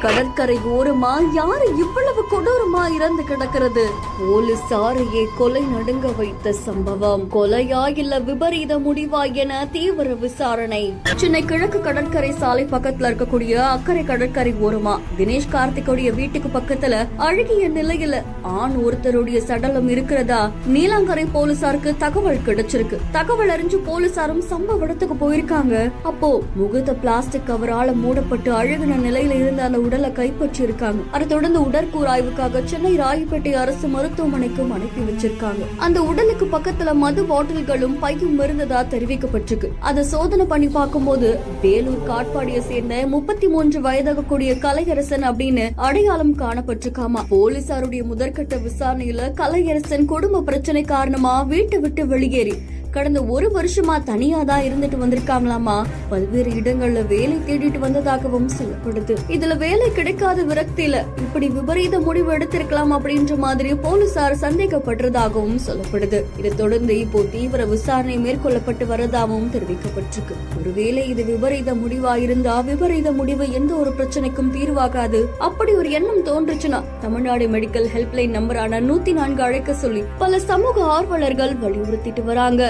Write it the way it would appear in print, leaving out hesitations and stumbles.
கடற்கரை ஓரமா யாரு இவ்வளவு கொடூரமா இறந்து கிடக்கிறது? போலீசாரையே கொலை நடுங்க வைத்த சம்பவம். கொலையா இல்ல விபரீத முடிவா என தீவிர விசாரணை. சென்னை கிழக்கு கடற்கரை சாலை பக்கத்துல இருக்கக்கூடிய அக்கறை கடற்கரை ஓரமா தினேஷ் கார்த்திகோடைய வீட்டுக்கு பக்கத்துல அழுகிய நிலையில ஆண் ஒருத்தருடைய சடலம் இருக்கிறதா நீலாங்கரை போலீசாருக்கு தகவல் கிடைச்சிருக்கு. தகவல் அறிஞ்சு போலீசாரும் சம்பவ இடத்துக்கு போயிருக்காங்க. அப்போ முகத்த பிளாஸ்டிக் கவரால மூடப்பட்டு அழுகின நிலையில இருந்த அந்த உடலை கைப்பற்றி இருக்காங்க. அதை தொடர்ந்து உடற்கூறாய்வுக்காக சென்னை ராயப்பேட்டை அரசு மருத்துவமனைக்கும் அனுப்பி வச்சிருக்காங்க. அந்த உடலுக்கு பக்கத்துல மது பாட்டில்களும் பையும் இருந்ததா தெரிவிக்கப்பட்டிருக்கு. அதை சோதனை பண்ணி பார்க்கும்போது வேலூர் காட்பாடியை சேர்ந்த 33 வயதாகக்கூடிய கலையரசன் அப்படின்னு அடையாளம் காணப்பட்டிருக்காமா. போலீசாருடைய முதற்கட்ட விசாரணையில கலையரசன் குடும்ப பிரச்சனை காரணமா வீட்டை விட்டு வெளியேறி கடந்த 1 வருஷமா தனியா தான் இருந்துட்டு வந்திருக்காங்களாமா. பல்வேறு இடங்கள்ல வேலை தேடிட்டு வந்ததாகவும் சொல்லப்படுது. இதுல வேலை கிடைக்காத விரக்தியில இப்படி விபரீத முடிவு எடுத்திருக்கலாம் அப்படின்ற மாதிரி போலீசார் சந்தேகப்படுறதாகவும் சொல்லப்படுது. இதை தொடர்ந்து இப்போ தீவிர விசாரணை மேற்கொள்ளப்பட்டு வரதாகவும் தெரிவிக்கப்பட்டிருக்கு. ஒருவேளை இது விபரீத முடிவா இருந்தா விபரீத முடிவு எந்த ஒரு பிரச்சனைக்கும் தீர்வாகாது. அப்படி ஒரு எண்ணம் தோன்றுச்சுன்னா தமிழ்நாடு மெடிக்கல் ஹெல்ப்லைன் நம்பரான 104 அழைக்க சொல்லி பல சமூக ஆர்வலர்கள் வலியுறுத்திட்டு வராங்க.